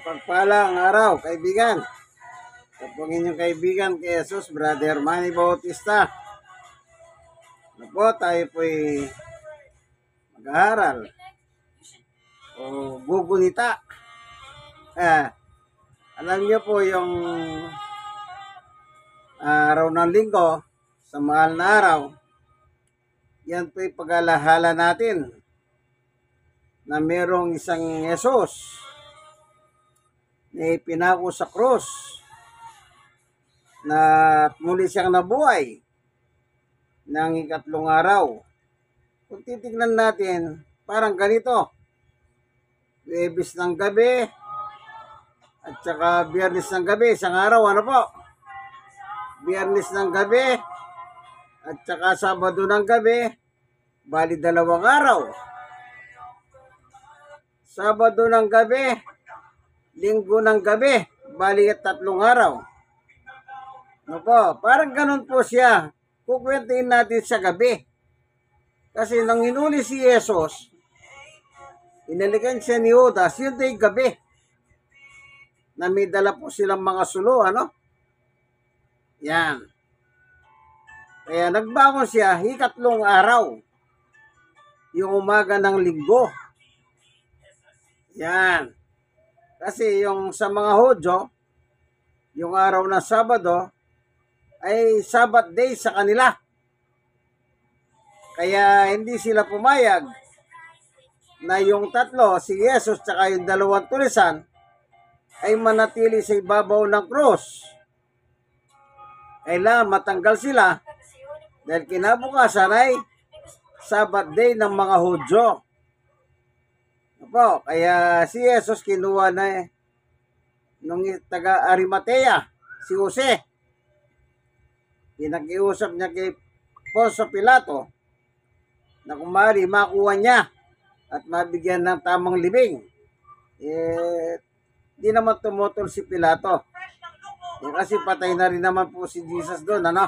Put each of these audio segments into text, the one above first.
Mapagpalang araw, kaibigan. Ito po ang inyong kaibigan kay Jesus, Brother Manny Bautista. Ano po, tayo po'y mag-aaral o gugunita. Alam niyo po yung araw ng linggo, sa mahal na araw, yan po'y pag-alahala natin na mayroong isang Jesus na pinako sa krus na muli siyang nabuhay ng ikatlong araw. Kung titignan natin, parang ganito. Huwebes ng gabi at saka Biyernes ng gabi, isang araw, ano po? Biyernes ng gabi at saka Sabado ng gabi, bali dalawang araw. Sabado ng gabi, Linggo ng gabi, bali at tatlong araw. Ano po? Parang ganun po siya. Kukwentiin natin sa gabi. Kasi nang hinuli si Jesus, inalikan siya ni Judas, yun day gabi. Na may dala po silang mga sulo, ano? Yan. Kaya nagbangon siya, ikatlong araw. Yung umaga ng linggo. Yan. Kasi yung sa mga Hudyo, yung araw ng Sabado, ay Sabbath day sa kanila. Kaya hindi sila pumayag na yung tatlo, si Jesus tsaka yung dalawang tulisan, ay manatili sa ibabaw ng krus. Kailangan matanggal sila dahil kinabukasan ay Sabbath day ng mga Hudyo. Po, kaya si Jesus kinuha na nung taga Arimatea, si Jose. Pinag-iusap niya kay Poncio Pilato na kung maaari makuha niya at mabigyan ng tamang libing. Di naman tumutol si Pilato. Kasi patay na rin naman po si Jesus doon, ano?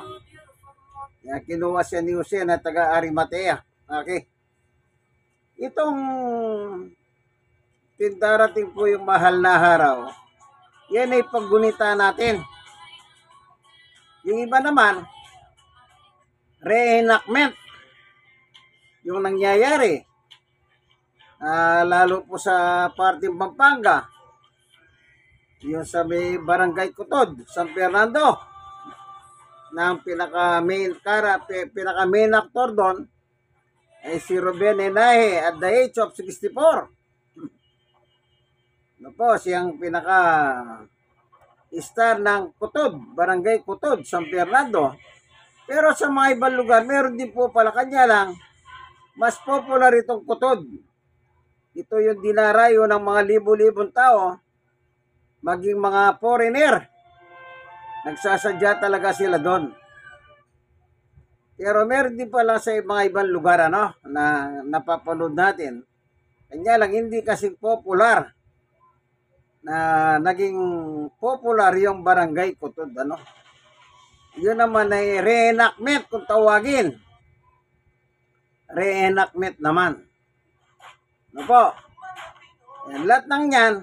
Kaya kinuha siya ni Jose na taga Arimatea. Okay. Itong darating po yung mahal na araw, yan ay paggunita natin. Yung iba naman, reenactment. Yung nangyayari, lalo po sa parting Pampanga, yung sa may Barangay Kutod, San Fernando, na ang pinaka-main actor doon ay si Ruben Enaje at the age of 64. Ano po, siyang pinaka-star ng Kutod, Barangay Kutod, San Fernando. Pero sa mga ibang lugar, meron din po pala, kanya lang, mas popular itong Kutod. Ito yung dinarayo ng mga libo-libong tao, maging mga foreigner. Nagsasadya talaga sila doon. Pero meron din pala sa mga ibang lugar, ano, na napapanood natin. Kanya lang, hindi kasing popular na naging popular yung Barangay Kutod, ano. Yun naman ay reenactment kung tawagin. Reenactment naman. Ano po? Yan, lahat ng yan,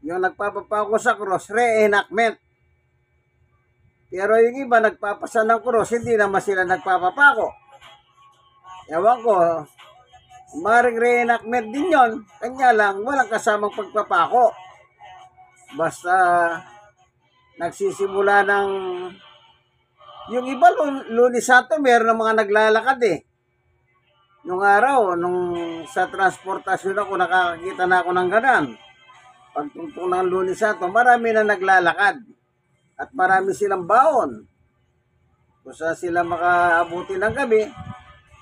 yung nagpapapako sa cross, reenactment. Pero yung iba nagpapasa ng cross, hindi naman sila nagpapapako. Ewan ko, maring reenactment din yon, kanya lang walang kasamang pagpapako. Basta nagsisimula ng yung iba Lunes Santo, meron ng mga naglalakad eh. Nung araw, nung sa transportasyon ako, nakakita na ako ng ganan. Pagtungtong ng Lunes Santo, marami na naglalakad at marami silang baon. Kung saan sila makaabuti ng gabi,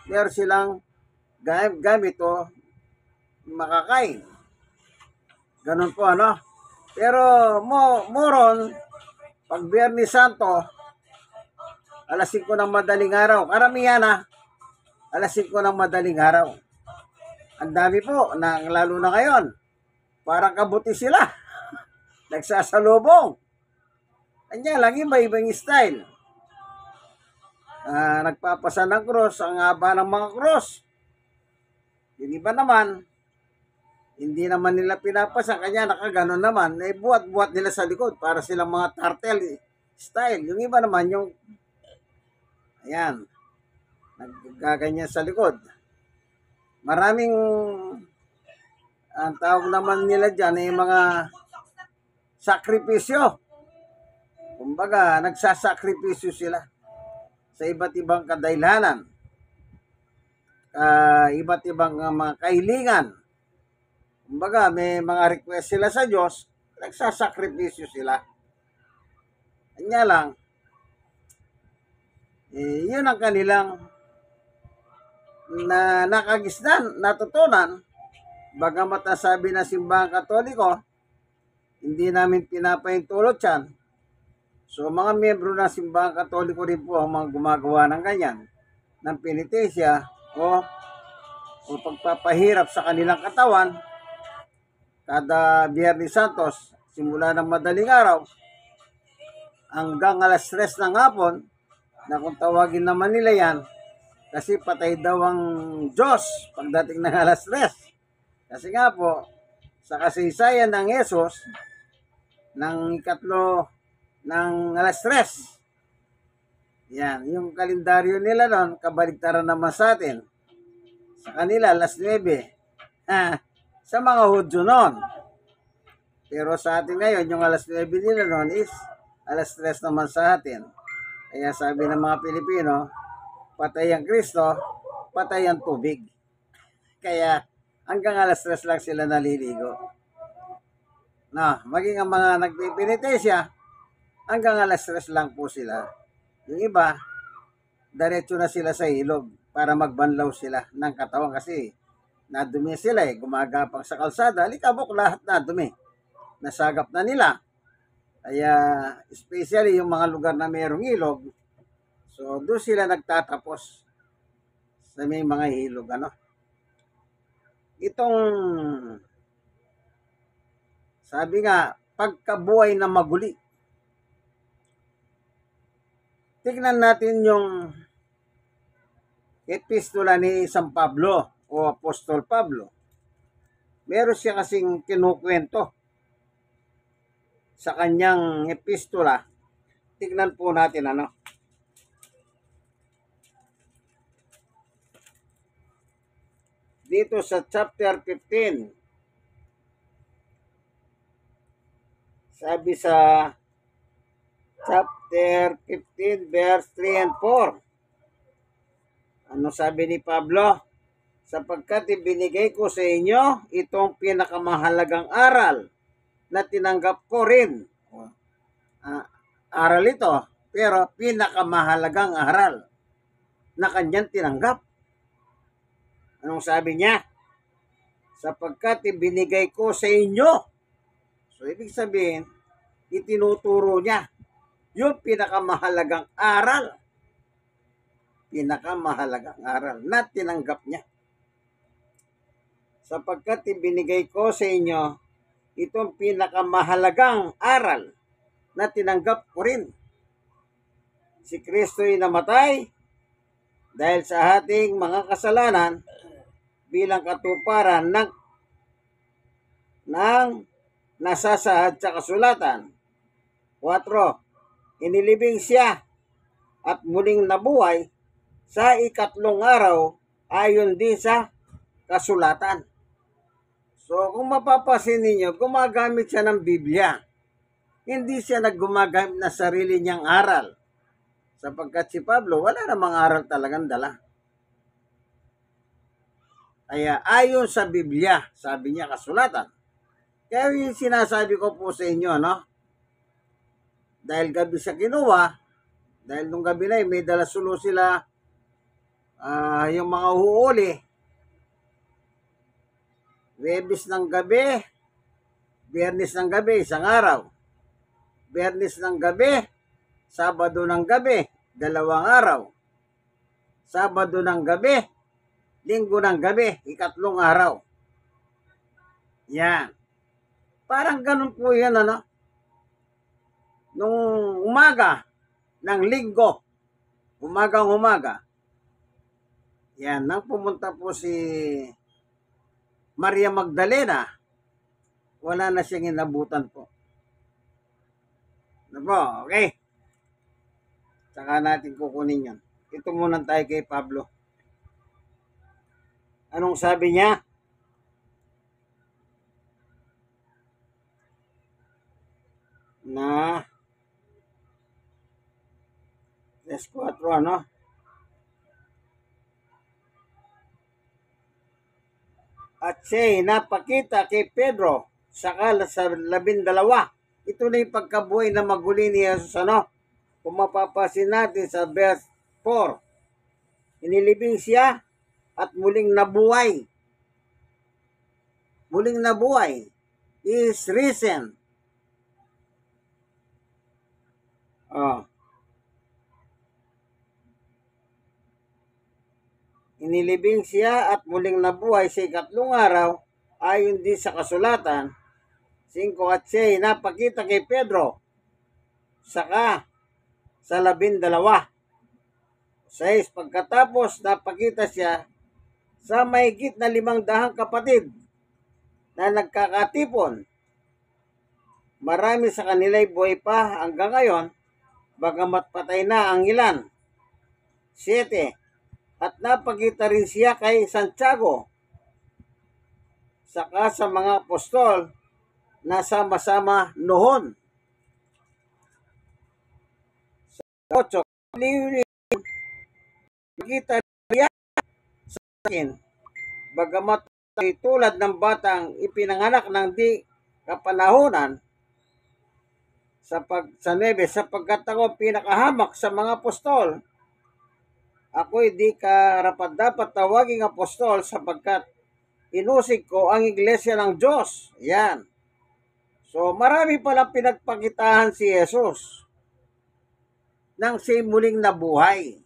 meron silang gamit o makakain. Ganun po, ano? Pero moron, pag Biyernes Santo, alas 5 ng madaling araw. Karamihan alas 5 ng madaling araw. Ang dami po, lalo na ngayon. Parang kabuti sila. Nagsasalubong. Kanya lang, iba-ibang style. Nagpapasa ng cross, ang haba ng mga cross. Yung iba naman, Hindi naman nila pinapasa, kanya nakaganon naman, eh buhat-buhat nila sa likod para silang mga cartel style. Yung iba naman, yung, ayan, naggaganyan sa likod. Maraming, ang tawag naman nila dyan ay mga sakripisyo. Kumbaga, nagsasakripisyo sila sa iba't ibang kadahilanan, iba't ibang mga kahilingan. Kumbaga, may mga request sila sa Diyos, nagsasakripisyo sila. Kanya lang, yun ang kanilang na nakagisnan, natutunan. Bagamat nasabi na simbahang Katoliko, hindi namin pinapahintulot yan. So, mga miyembro ng simbahang Katoliko rin po ang mga gumagawa ng ganyan, ng penitensya o pagpapahirap sa kanilang katawan kada Biyernes Santos, simula ng madaling araw hanggang alas 3 ng hapon, na kung tawagin naman nila yan, kasi patay daw ang Diyos pagdating ng alas 3. Kasi nga po, sa kasaysayan ng Yesus, ng ikatlo ng alas 3, yan, yung kalendaryo nila doon, kabaligtaran naman sa atin. Sa kanila, alas 9. Sa mga Hudyo noon. Pero sa atin ngayon, yung alas 9 nila noon is alas 3 naman sa atin. Kaya sabi ng mga Pilipino, patay ang Kristo, patay ang tubig. Kaya hanggang alas 3 lang sila naliligo. Maging ang mga nagpipinitensya, hanggang alas 3 lang po sila. Yung iba, diretso na sila sa ilog para magbanlaw sila ng katawan kasi nadumi sila gumagapang sa kalsada, likabok lahat na dumi. Nasagap na nila. Kaya especially yung mga lugar na mayroong ilog, so doon sila nagtatapos sa may mga ilog. Itong sabi nga, pagkabuhay na maguli. Tignan natin yung epistola ni San Pablo o Apostol Pablo. Meron siya kasing kinukwento sa kanyang epistola. Tignan po natin dito sa chapter 15. Sabi sa chapter 15 verse 3 and 4. Ano sabi ni Pablo? Sapagkat ibinigay ko sa inyo itong pinakamahalagang aral na tinanggap ko rin. Aral ito, pero pinakamahalagang aral na kanyang tinanggap. Anong sabi niya? Sapagkat ibinigay ko sa inyo. So, ibig sabihin, itinuturo niya yung pinakamahalagang aral. Pinakamahalagang aral na tinanggap niya. Sapagkat ibinigay ko sa inyo itong pinakamahalagang aral na tinanggap ko rin. Si Kristo'y namatay dahil sa ating mga kasalanan bilang katuparan ng nasasaad sa kasulatan. 4. Inilibing siya at muling nabuhay sa ikatlong araw ayon din sa kasulatan. So kung mapapasin ninyo, gumagamit siya ng Biblia. Hindi siya naggumagamit na sarili niyang aral. Sapagkat si Pablo, wala namang aral talagang dala. Kaya ayon sa Biblia, sabi niya kasulatan. Kaya yung sinasabi ko po sa inyo, dahil gabi siya kinuha, dahil nung gabi na may dalasulo sila, yung mga huuli, Webes ng gabi, Biyernes ng gabi, isang araw. Biyernes ng gabi, Sabado ng gabi, 2 araw. Sabado ng gabi, Linggo ng gabi, 3 araw. Yan. Parang ganun po yan, Nung umaga ng Linggo, umaga. Yan, nang pumunta po si Maria Magdalena, wala na siyang inabutan po. Ano po? Okay. Saka natin kukunin yan. Ito muna tayo kay Pablo. Anong sabi niya? Na 4, ano? At siya'y napakita kay Pedro saka sa 12. Ito na yung pagkabuhay na maguli ni Jesus, ano? Kung mapapasin natin sa verse 4, inilibing siya at muling nabuhay. Muling nabuhay is risen. Inilibing siya at muling nabuhay sa 3 araw ayon din sa kasulatan. 5, at siya'y napakita kay Pedro saka sa 12. 6, pagkatapos napakita siya sa mahigit na 500 kapatid na nagkakatipon. Marami sa kanila'y buhay pa hanggang ngayon, bagamat patay na ang ilan. 7, at napakita rin siya kay Santiago saka sa mga apostol na sama-sama noon. 8, nakita niya sa akin, bagamat tulad ng batang ipinanganak ng di kapanahunan, sa 9, sapagkat ako pinakahamak sa mga apostol, ako'y di karapat-dapat tawaging apostol sapagkat inusig ko ang iglesia ng Diyos. Yan. So marami palang pinagpakitahan si Jesus nang siya muling nabuhay.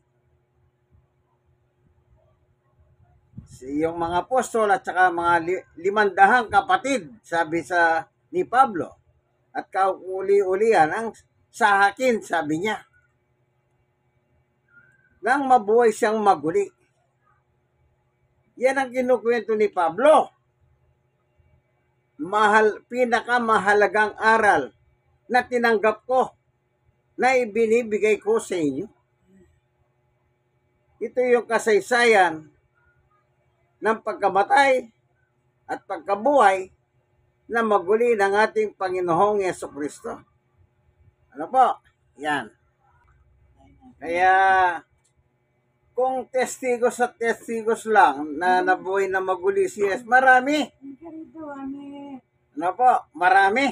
Yung mga apostol at saka mga 500 kapatid, sabi sa ni Pablo. At kauli-ulian ang sahakin, sabi niya. Nang mabuhay siyang maguli. Yan ang kinukwento ni Pablo. Pinakamahalagang aral na tinanggap ko, na ibinibigay ko sa inyo. Ito yung kasaysayan ng pagkamatay at pagkabuhay na maguli ng ating Panginoong Jesucristo. Ano po? Yan. Kaya kung testigos at testigos lang na nabuhay na maguli si Jesus, marami. Ano po? Marami.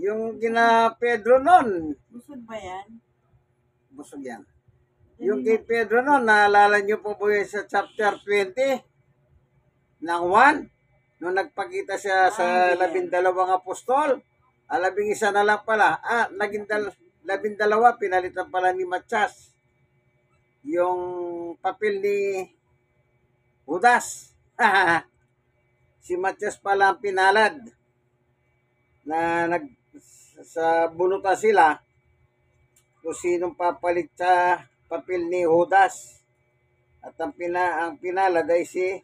Yung kina Pedro nun. Busog ba yan? Busog yan. Yung kay Pedro nun, naalala nyo po sa chapter 20 ng 1, nung nagpakita siya sa 12 apostol, 11 na lang pala. Naging 12, pinalitan pala ni Matias yung papel ni Judas. Si Matias pala ang pinalad na sa bunutan sila kung sinong papalit sa papel ni Judas. At ang pinalad ay si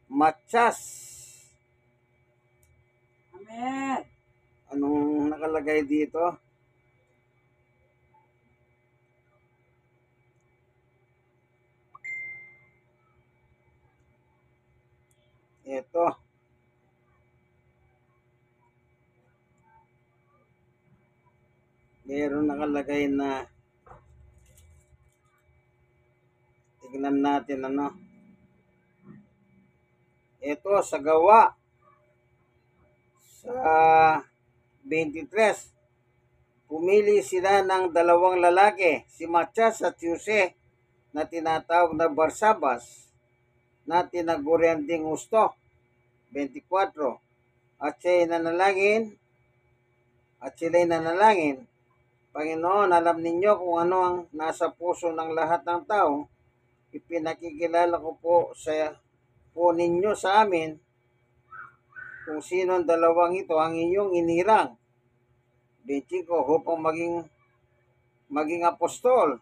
Matias. Amen. Anong nakalagay dito? Ito. Meron nakalagay na, tignan natin ano. Ito sa Gawa sa 23. Pumili sila ng 2 lalaki, si Matias at Jose, na tinatawag na Barsabas, na tinagurian ding Husto. 24. At sila'y nanalangin, Panginoon, alam ninyo kung ano ang nasa puso ng lahat ng tao. Ipinakikilala ko po ninyo sa amin kung sino ang 2 ito ang inyong inirang. 25, upang maging apostol,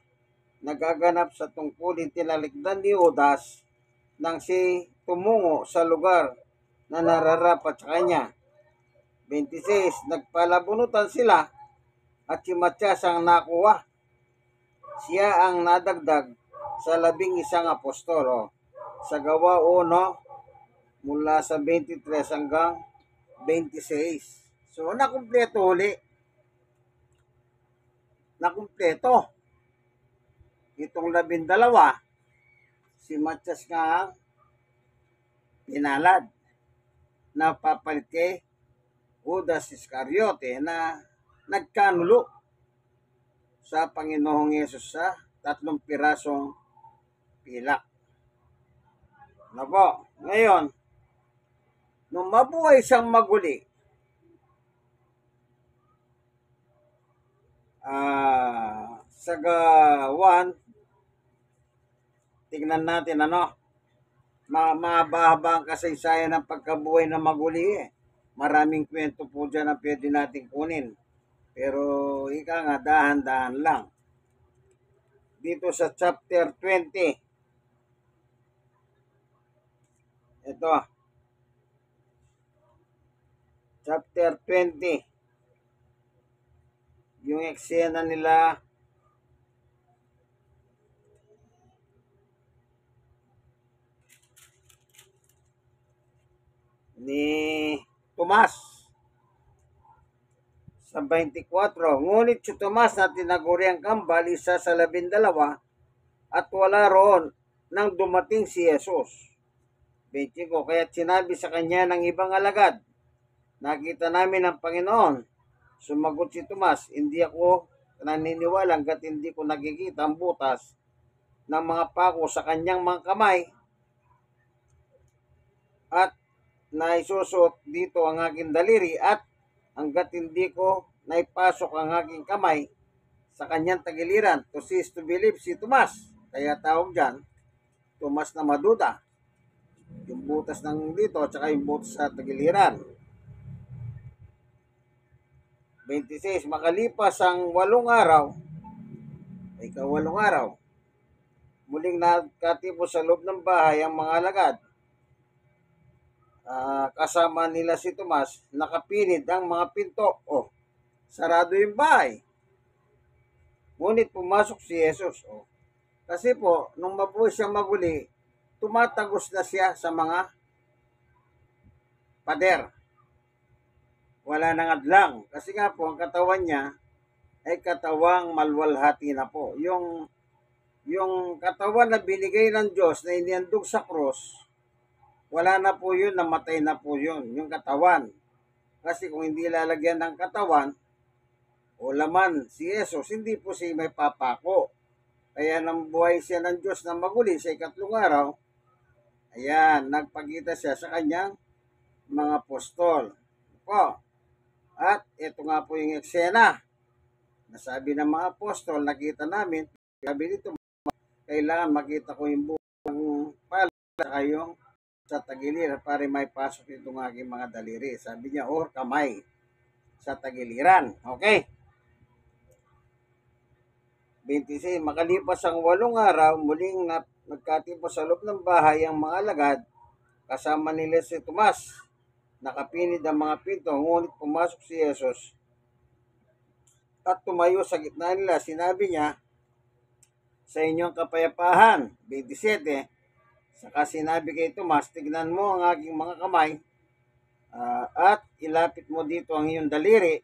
nagaganap sa tungkulin tinalikdan ni Judas nang si tumungo sa lugar na nararapat sa kanya. 26, nagpalabunutan sila at si Matyas ang nakuha. Siya ang nadagdag sa 11 apostol. Sa Gawa 1, mula sa 23 hanggang 26. So, nakumpleto uli. Nakumpleto. Itong 12, si Matyas nga ang pinalad na papalit kay Judas Iscariote na nagkanulo sa Panginoong Yesus sa 3 pirasong pilak. Ano po? Ngayon, nung mabuhay siyang maguli, sa 1, tignan natin mahaba ang kasaysayan ng pagkabuhay ng maguli Maraming kwento po dyan na pwede natin kunin. Pero ika nga, dahan-dahan lang. Dito sa chapter 20, ito, chapter 20, yung eksena nila ni Tomas sa 24. Ngunit si Tomas na tinaguri ang kambal, isa sa 12, at wala roon nang dumating si Jesus. 25. Kaya't sinabi sa kanya ng ibang alagad, nakita namin ang Panginoon. Sumagot si Tomas, hindi ako naniniwala hanggat hindi ko nakikita ang butas ng mga pako sa kanyang mga kamay at naisusot dito ang aking daliri, at hanggat hindi ko naipasok ang aking kamay sa kanyang tagiliran. To see is to believe, si Tomas. Kaya tawag dyan, Tomas na maduda. Yung butas ng dito, tsaka yung butas sa tagiliran. 26. Makalipas ang 8 araw, ika-8 araw, muling nagkatipos sa loob ng bahay ang mga alagad. Kasama nila si Tomas, nakapinid ang mga pinto. Sarado yung bahay. Ngunit pumasok si Jesus. Kasi po, nung mabuhay siyang maguli, tumatagos na siya sa mga pader. Wala nang adlang. Kasi nga po, ang katawan niya ay katawang malwalhati na po. Yung katawan na binigay ng Diyos na inihandog sa cross, wala na po yun, namatay na po yun, yung katawan. Kasi kung hindi lalagyan ng katawan o laman si Jesus, hindi po siya may papako. Kaya nang buhay siya ng Diyos na maguli sa 3 araw, ayan, nagpakita siya sa kanyang mga apostol. At ito nga po yung eksena. Nasabi ng mga apostol, nakita namin, sabi nito, kailangan makita ko yung buong pala kayong sa tagiliran para may pasok itong aking mga daliri. Sabi niya, or kamay sa tagiliran. Okay? 26. Makalipas ang 8 araw, muling nagkatipos sa loob ng bahay ang mga alagad, kasama nila si Tomas. Nakapinid ang mga pinto, ngunit pumasok si Jesus at tumayo sa gitna nila. Sinabi niya, sa inyong kapayapahan. 27. Saka sinabi kay Tomas, tignan mo ang aking mga kamay, at ilapit mo dito ang iyong daliri.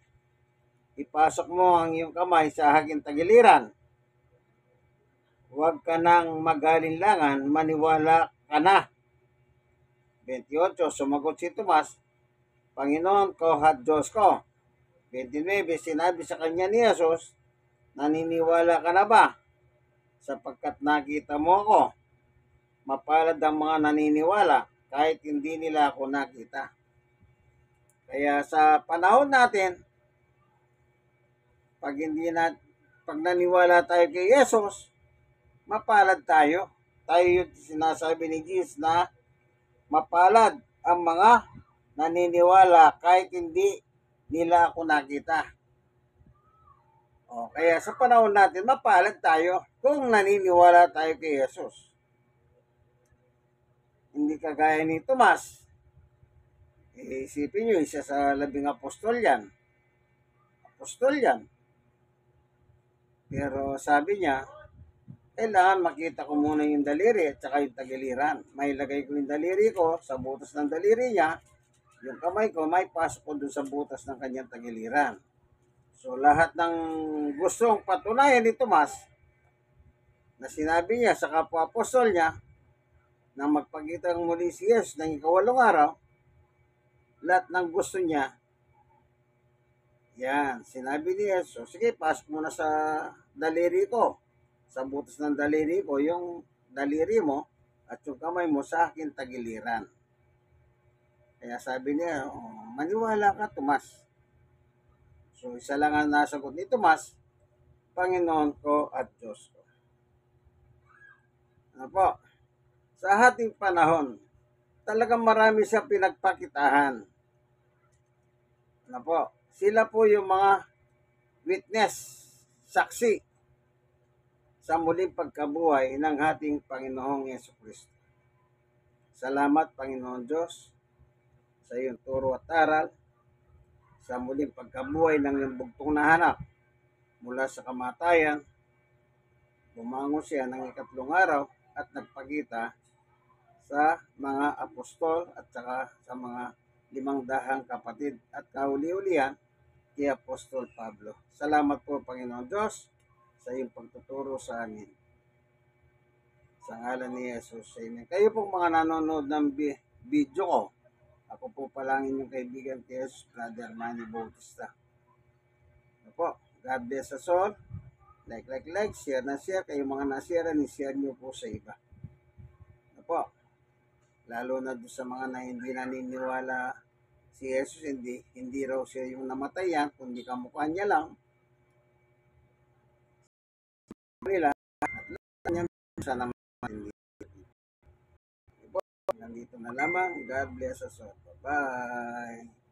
Ipasok mo ang iyong kamay sa aking tagiliran. Huwag ka nang magalinlangan, maniwala ka na. 28. Sumagot si Tomas, Panginoon ko at Diyos ko. 29. Sinabi sa kanya ni Jesus, naniniwala ka na ba? Sapagkat nakita mo ako. Mapalad ang mga naniniwala kahit hindi nila ako nakita. Kaya sa panahon natin, pag naniwala tayo kay Jesus, mapalad tayo. Tayo yung sinasabi ni Jesus na mapalad ang mga naniniwala kahit hindi nila ako nakita. Kaya sa panahon natin, mapalad tayo kung naniniwala tayo kay Jesus. Hindi kagaya ni Tomas. Isipin nyo, isa sa 10 apostol yan. Apostol yan. Pero sabi niya, kailangan makita ko muna yung daliri at saka yung tagiliran. May lagay ko yung daliri ko sa butas ng daliri niya, yung kamay ko may pasok ko dun sa butas ng kanyang tagiliran. So lahat ng gustong patunayan ni Tomas na sinabi niya sa kapwa apostol niya na magpakita muli si Jesus ng ikawalong araw, lahat ng gusto niya, yan, sinabi ni Jesus, sige, pasok muna sa daliri ko, sa butas ng daliri ko, yung daliri mo at yung kamay mo sa akin tagiliran. Kaya sabi niya, maniwala ka, Tomas. So, isa lang ang nasagot ni Tomas, Panginoon ko at Diyos ko. Ano po? Sa ating panahon, talagang marami siya pinagpakitahan. Ano po? Sila po yung mga witness, saksi sa muling pagkabuhay ng ating Panginoong Jesucristo. Salamat, Panginoon Diyos, sa iyong turo at aral, sa muling pagkabuhay ng iyong bugtong na anak mula sa kamatayan. Bumangon siya ng ikatlong araw at nagpakita sa mga apostol at saka sa mga 500 kapatid at kauli-ulian kay Apostol Pablo. Salamat po, Panginoon Diyos, sa iyong pagtuturo sa amin. Sa ngalan ni Jesus, amen. Kayo pong mga nanonood ng video ko, ako po palang inyong kaibigan kay Jesus, Brother Manny Bautista. Ano po, God bless us all. Like, share na share. Kayo mga nasira, ni-share nyo po sa iba. Ano po, lalo na doon sa mga na hindi naniniwala si Jesus, hindi raw siya yung namatayan, kundi kamukha niya lang. Nila, at lang sa naman hindi. Nandito na lamang. God bless us all. Bye-bye.